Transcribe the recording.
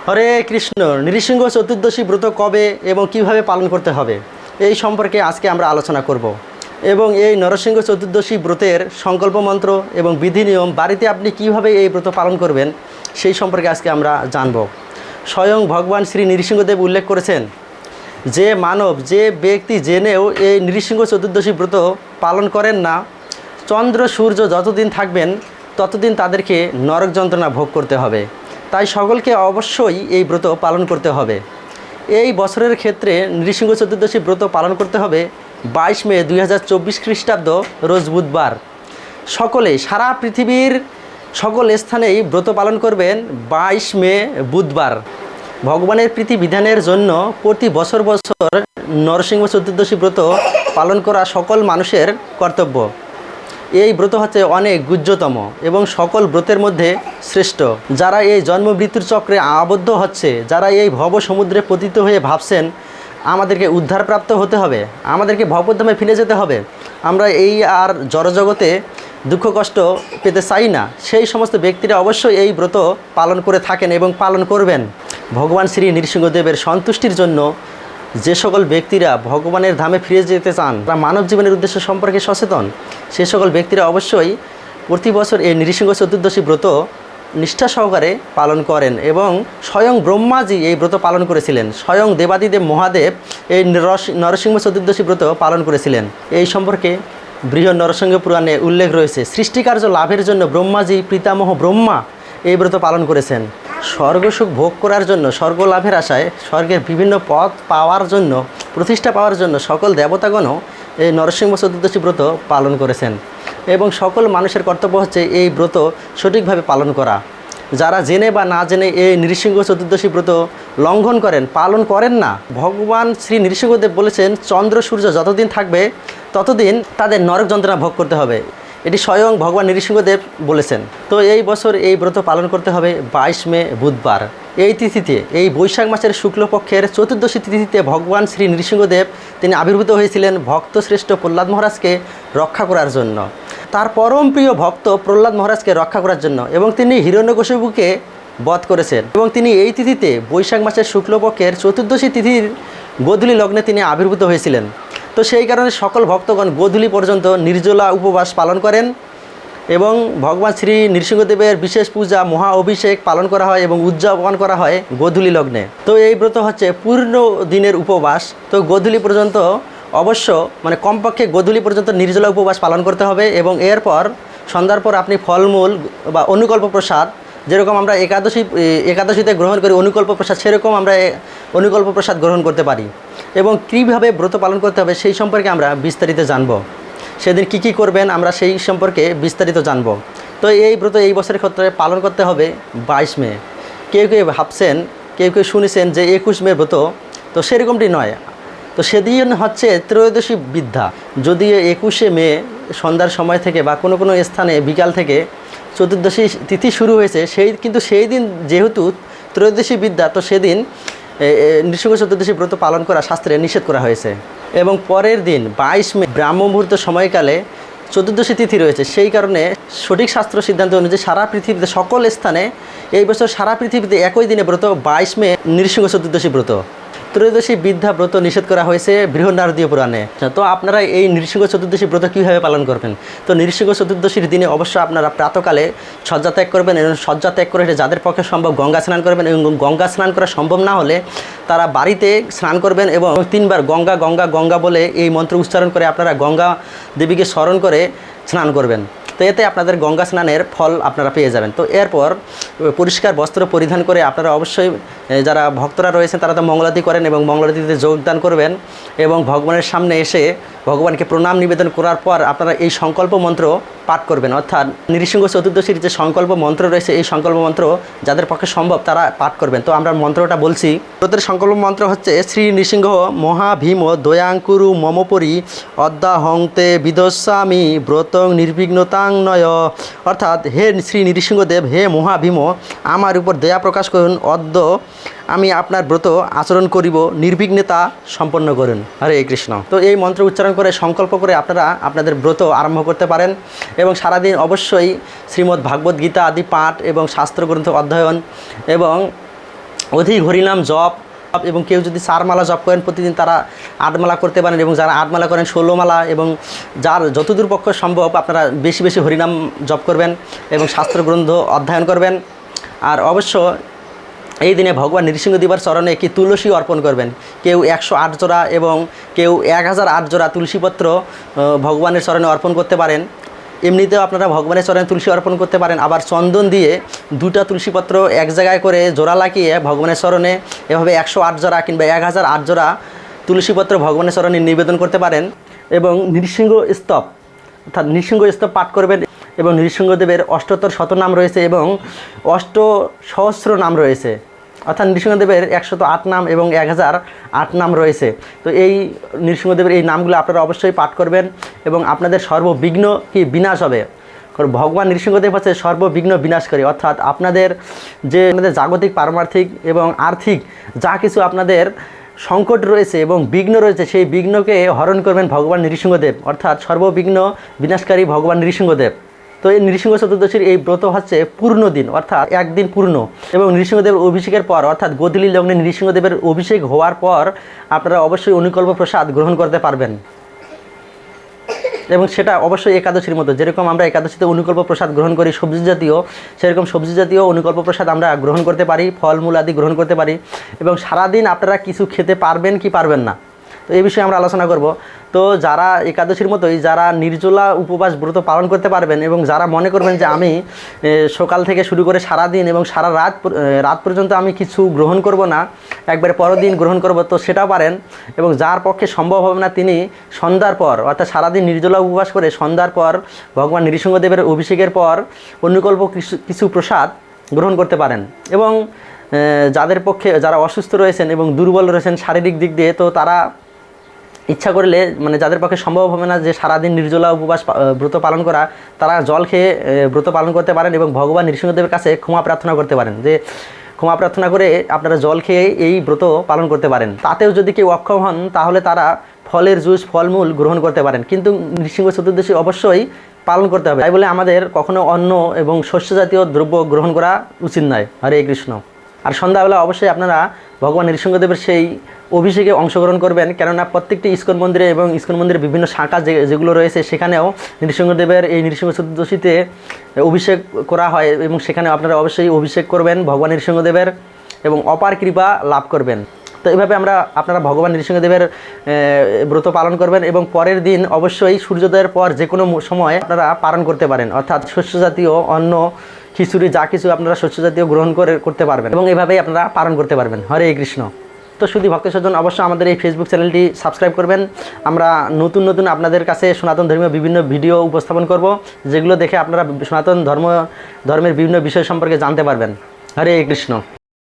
হরে কৃষ্ণ। নৃসিংহ চতুর্দশী ব্রত কবে এবং কিভাবে পালন করতে হবে এই সম্পর্কে আজকে আমরা আলোচনা করব। এবং এই নরসিংহ চতুর্দশী ব্রতের সংকল্প মন্ত্র এবং বিধি নিয়ম বাড়িতে আপনি কিভাবে এই ব্রত পালন করবেন সেই সম্পর্কে আজকে আমরা জানব। স্বয়ং ভগবান শ্রী নৃসিংহদেব উল্লেখ করেছেন যে মানব যে ব্যক্তি জেনেও এই নৃসিংহ চতুর্দশী ব্রত পালন করেন না, চন্দ্র সূর্য যতদিন থাকবেন ততদিন তাদেরকে নরক যন্ত্রণা ভোগ করতে হবে। তাই সকলকে অবশ্যই এই ব্রত পালন করতে হবে। এই বছরের ক্ষেত্রে নৃসিংহ চতুর্দশী ব্রত পালন করতে হবে 22 মে 2024 খ্রিস্টাব্দ রোজ বুধবার। সকলে সারা পৃথিবীর সকল স্থানেই ব্রত পালন করবেন 22 মে বুধবার। ভগবানের প্রীতি বিধানের জন্য প্রতি বছর বছর নরসিংহ চতুর্দশী ব্রত পালন করা সকল মানুষের কর্তব্য। এই ব্রত হচ্ছে অনেক গুহ্যতম এবং সকল ব্রতের মধ্যে শ্রেষ্ঠ। যারা এই জন্ম মৃত্যুর চক্রে আবদ্ধ হচ্ছে, যারা এই ভব সমুদ্রে পতিত হয়ে ভাবছেন আমাদেরকে উদ্ধারপ্রাপ্ত হতে হবে, আমাদেরকে ভবধামে ফিরে যেতে হবে, আমরা এই আর জড়জগতে দুঃখ কষ্ট পেতে চাই না, সেই সমস্ত ব্যক্তিরা অবশ্যই এই ব্রত পালন করে থাকেন এবং পালন করবেন। ভগবান শ্রী নৃসিংহদেবের সন্তুষ্টির জন্য যে সকল ব্যক্তিরা ভগবানের ধামে ফিরে যেতে চান, তারা মানব জীবনের উদ্দেশ্য সম্পর্কে সচেতন, সে সকল ব্যক্তিরা অবশ্যই প্রতি বছর এই নৃসিংহ চতুর্দশী ব্রত নিষ্ঠা সহকারে পালন করেন। এবং স্বয়ং ব্রহ্মাজি এই ব্রত পালন করেছিলেন, স্বয়ং দেবাদিদেব মহাদেব এই নরসিংহ চতুর্দশী ব্রত পালন করেছিলেন। এই সম্পর্কে বৃহৎ নরসিংহ পুরাণে উল্লেখ রয়েছে। সৃষ্টিকার্য লাভের জন্য ব্রহ্মাজি পিতামহ ব্রহ্মা এই ব্রত পালন করেছেন। স্বর্গসুখ ভোগ করার জন্য, স্বর্গ লাভের আশায়, স্বর্গের বিভিন্ন পথ পাওয়ার জন্য, প্রতিষ্ঠা পাওয়ার জন্য সকল দেবতাগণও এই নরসিংহ চতুর্দশী ব্রত পালন করেছেন। এবং সকল মানুষের কর্তব্য হচ্ছে এই ব্রত সঠিকভাবে পালন করা। যারা জেনে বা না জেনে এই নৃসিংহ চতুর্দশী ব্রত লঙ্ঘন করেন, পালন করেন না, ভগবান শ্রী নৃসিংহদেব বলেছেন চন্দ্র সূর্য যতদিন থাকবে ততদিন তাদের নরক যন্ত্রণা ভোগ করতে হবে। এটি স্বয়ং ভগবান নৃসিংহদেব বলেছেন। তো এই বছর এই ব্রত পালন করতে হবে 22 মে বুধবার। এই তিথিতে, এই বৈশাখ মাসের শুক্লপক্ষের চতুর্দশী তিথিতে ভগবান শ্রী নৃসিংহদেব তিনি আবির্ভূত হয়েছিলেন ভক্তশ্রেষ্ঠ প্রহ্লাদ মহারাজকে রক্ষা করার জন্য, তার পরম প্রিয় ভক্ত প্রহ্লাদ মহারাজকে রক্ষা করার জন্য। এবং তিনি হিরণ্যকশিপুকে বধ করেছেন। এবং তিনি এই তিথিতে বৈশাখ মাসের শুক্লপক্ষের চতুর্দশী তিথির গোধূলি লগ্নে তিনি আবির্ভূত হয়েছিলেন। তো সেই কারণে সকল ভক্তগণ গোধূলি পর্যন্ত নির্জলা উপবাস পালন করেন এবং ভগবান শ্রী নৃসিংহদেবের বিশেষ পূজা মহা অভিষেক পালন করা হয় এবং উদযাপন করা হয় গোধূলি লগ্নে। তো এই ব্রত হচ্ছে পূর্ণ দিনের উপবাস। তো গোধূলি পর্যন্ত অবশ্য কমপক্ষে গোধূলি পর্যন্ত নির্জলা উপবাস পালন করতে হবে। এবং এরপর সন্ধ্যার পর আপনি ফলমূল বা অনুকল্প প্রসাদ, যেরকম আমরা একাদশীতে গ্রহণ করি অনুকল্প প্রসাদ, সেরকম আমরা অনুকল্প প্রসাদ গ্রহণ করতে পারি। এবং কীভাবে ব্রত পালন করতে হবে সেই সম্পর্কে আমরা বিস্তারিত জানব। সেদিন কী করবেন আমরা সেই সম্পর্কে বিস্তারিত জানব। তো এই ব্রত এই বছরের ক্ষেত্রে পালন করতে হবে 22 মে। কেউ কেউ ভাবছেন, কেউ কেউ শুনেছেন যে 21 মে ব্রত, তো সেরকমটি নয়। তো সেদিন হচ্ছে ত্রয়োদশী বিদ্যা। যদি 21শে মে সন্ধ্যার সময় থেকে বা কোনো কোনো স্থানে বিকাল থেকে চতুর্দশী তিথি শুরু হয়েছে, সেই দিন যেহেতু ত্রয়োদশী বিদ্যা, তো সেদিন নৃসিংহ চতুর্দশী ব্রত পালন করা শাস্ত্রে নিষেধ করা হয়েছে। এবং পরের দিন 22 মে ব্রাহ্ম মুহূর্ত সময়কালে চতুর্দশী তিথি রয়েছে। সেই কারণে সঠিক শাস্ত্র সিদ্ধান্ত অনুযায়ী সারা পৃথিবীতে সকল স্থানে এই বছর সারা পৃথিবীতে একই দিনে ব্রত 22 মে নৃসিংহ চতুর্দশী ব্রত। ত্রয়োদশী বিদ্যা ব্রত নিষেধ করা হয়েছে বৃহন্নারদীয় পুরাণে। তো আপনারা এই নৃসিংহ চতুর্দশী ব্রত কীভাবে পালন করবেন? তো নৃসিংহ চতুর্দশীর দিনে অবশ্যই আপনারা প্রাতকালে শয্যা ত্যাগ করবেন এবং শয্যা ত্যাগ করে যাদের পক্ষে সম্ভব গঙ্গা স্নান করবেন। এবং গঙ্গা স্নান করা সম্ভব না হলে তারা বাড়িতে স্নান করবেন এবং 3 বার গঙ্গা গঙ্গা গঙ্গা বলে এই মন্ত্র উচ্চারণ করে আপনারা গঙ্গা দেবীকে স্মরণ করে স্নান করবেন। তো এতে আপনাদের গঙ্গা স্নানের ফল আপনারা পেয়ে যাবেন। তো এরপর পরিষ্কার বস্ত্র পরিধান করে আপনারা অবশ্যই, যারা ভক্তরা রয়েছেন তারা তো মঙ্গলারতি করেন এবং মঙ্গলারতিতে যোগদান করবেন এবং ভগবানের সামনে এসে ভগবানকে প্রণাম নিবেদন করার পর আপনারা এই সংকল্প মন্ত্র পাঠ করবেন। অর্থাৎ নৃসিংহ চতুর্দশীর যে সংকল্প মন্ত্র রয়েছে এই সংকল্প মন্ত্র যাদের পক্ষে সম্ভব তারা পাঠ করবেন। তো আমরা মন্ত্রটা বলছি। ব্রতের সংকল্প মন্ত্র হচ্ছে শ্রী নৃসিংহ মহাভীম দয়াঙ্কুরু মমপরি অদ্যাহংতে বিদস্বামী ব্রতং নির্বিঘ্নতাং নয়। অর্থাৎ হে শ্রী নৃসিংহদেব, হে মহাভীম, আমার উপর দয়া প্রকাশ করুন। অদ্য আমি আপনার ব্রত আচরণ করিব, নির্বিঘ্নতা সম্পন্ন করুন। হরে কৃষ্ণ। তো এই মন্ত্র উচ্চারণ করে সংকল্প করে আপনারা আপনাদের ব্রত আরম্ভ করতে পারেন। এবং সারাদিন অবশ্যই শ্রীমদ্ ভাগবত গীতা আদি পাঠ এবং শাস্ত্রগ্রন্থ অধ্যয়ন এবং অধিক হরিনাম জপ, এবং কেউ যদি 4 মালা জপ করেন প্রতিদিন, তারা 8 মালা করতে পারেন, এবং যারা 8 মালা করেন 16 মালা, এবং যার যতদূর পক্ষে সম্ভব আপনারা বেশি বেশি হরিনাম জপ করবেন এবং শাস্ত্রগ্রন্থ অধ্যয়ন করবেন। আর অবশ্য এই দিনে ভগবান নৃসিংহদেবের চরণে একটি তুলসী অর্পণ করবেন। কেউ 108 জোড়া এবং কেউ 1008 জোড়া তুলসীপত্র ভগবানের চরণে অর্পণ করতে পারেন। এমনিতেও আপনারা ভগবানের চরণে তুলসী অর্পণ করতে পারেন, আবার চন্দন দিয়ে 2টা তুলসীপত্র এক জায়গায় করে জোড়া লাগিয়ে ভগবানের চরণে এভাবে 108 জোড়া কিংবা 1008 জোড়া তুলসীপত্র ভগবানের চরণে নিবেদন করতে পারেন। এবং নৃসিংহ স্তব অর্থাৎ নৃসিংহ স্তব পাঠ করবেন। এবং নৃসিংহদেবের 78 শতনাম রয়েছে এবং 8 সহস্র নাম রয়েছে, অর্থাৎ নৃসিংহদেবের 108 নাম এবং 1008 নাম রয়েছে। তো এই নৃসিংহদেবের এই নামগুলো আপনারা অবশ্যই পাঠ করবেন এবং আপনাদের সর্ববিঘ্ন কি বিনাশ হবে। কারণ ভগবান নৃসিংহদেব হচ্ছে সর্ববিঘ্ন বিনাশকারী, অর্থাৎ আপনাদের যে জাগতিক পারমার্থিক এবং আর্থিক যা কিছু আপনাদের সংকট রয়েছে এবং বিঘ্ন রয়েছে, সেই বিঘ্নকে হরণ করবেন ভগবান নৃসিংহদেব, অর্থাৎ সর্ববিঘ্ন বিনাশকারী ভগবান নৃসিংহদেব। তো এই নৃসিংহ চতুর্দশীর এই ব্রত হচ্ছে পূর্ণ দিন, অর্থাৎ একদিন পূর্ণ। এবং নৃসিংহদেবের অভিষেকের পর অর্থাৎ গোধূলি লগ্নে নৃসিংহদেবের অভিষেক হওয়ার পর আপনারা অবশ্যই অনুকল্প প্রসাদ গ্রহণ করতে পারবেন। এবং সেটা অবশ্যই একাদশীর মতো, যেরকম আমরা একাদশীতে অনুকল্প প্রসাদ গ্রহণ করি সবজি জাতীয়, সেরকম সবজি জাতীয় অনুকল্প প্রসাদ আমরা গ্রহণ করতে পারি, ফলমূল আদি গ্রহণ করতে পারি। এবং সারাদিন আপনারা কিছু খেতে পারবেন কি পারবেন না, তো এই বিষয়ে আমরা আলোচনা করব। তো যারা একাদশীর মতোই যারা নির্জলা উপবাস ব্রত পালন করতে পারবেন এবং যারা মনে করবেন যে আমি সকাল থেকে শুরু করে সারা দিন এবং সারা রাত পর্যন্ত আমি কিছু গ্রহণ করব না, একবারে পরের দিন গ্রহণ করব, তো সেটাও পারেন। এবং যার পক্ষে সম্ভব হবে না তিনি সন্ধ্যার পর অর্থাৎ সারাদিন নির্জলা উপবাস করে সন্ধ্যার পর ভগবান নৃসিংহদেবের অভিষেকের পর অনুকল্প কিছু প্রসাদ গ্রহণ করতে পারেন। এবং যাদের পক্ষে যারা অসুস্থ রয়েছেন এবং দুর্বল রয়েছেন শারীরিক দিক দিয়ে, তো তারা ইচ্ছা করলে মানে যাদের পক্ষে সম্ভব হবে না যে সারাদিন নির্জলা উপবাস ব্রত পালন করা, তারা জল খেয়ে ব্রত পালন করতে পারেন এবং ভগবান নৃসিংহদেবের কাছে ক্ষমা প্রার্থনা করতে পারেন, যে ক্ষমা প্রার্থনা করে আপনারা জল খেয়ে এই ব্রত পালন করতে পারেন। তাতেও যদি কেউ অক্ষম হন তাহলে তারা ফলের জুস ফলমূল গ্রহণ করতে পারেন, কিন্তু নৃসিংহ চতুর্দশী অবশ্যই পালন করতে হবে। তাই বলে আমাদের কখনো অন্ন এবং শস্য জাতীয় দ্রব্য গ্রহণ করা উচিত নয়। হরে কৃষ্ণ। আর সন্ধ্যাবেলা অবশ্যই আপনারা ভগবান নৃসিংহদেবের সেই অভিষেকে অংশগ্রহণ করবেন, কেননা প্রত্যেকটি ইস্কন মন্দিরে এবং ইস্কন মন্দিরের বিভিন্ন শাখা যেগুলো রয়েছে সেখানেও নৃসিংহদেবের এই নৃসিংহ চতুর্দশীতে অভিষেক করা হয় এবং সেখানে আপনারা অবশ্যই অভিষেক করবেন ভগবান নৃসিংহদেবের এবং অপার কৃপা লাভ করবেন। তো এইভাবে আপনারা ভগবান নৃসিংহদেবের ব্রত পালন করবেন এবং পরের দিন অবশ্যই সূর্যোদয়ের পর যে কোনো সময় আপনারা পালন করতে পারেন, অর্থাৎ শস্য জাতীয় অন্ন খিচুড়ি যা কিছু আপনারা শস্য জাতীয় গ্রহণ করতে পারবেন এবং এভাবেই আপনারা পালন করতে পারবেন। হরে কৃষ্ণ। তো শুধু ভক্ত সজ্জন অবশ্যই আমাদের এই ফেসবুক চ্যানেলটি সাবস্ক্রাইব করবেন। আমরা নতুন আপনাদের কাছে সনাতন ধর্মীয় বিভিন্ন ভিডিও উপস্থাপন করব, যেগুলো দেখে আপনারা সনাতন ধর্মের বিভিন্ন বিষয় সম্পর্কে জানতে পারবেন। হরে কৃষ্ণ।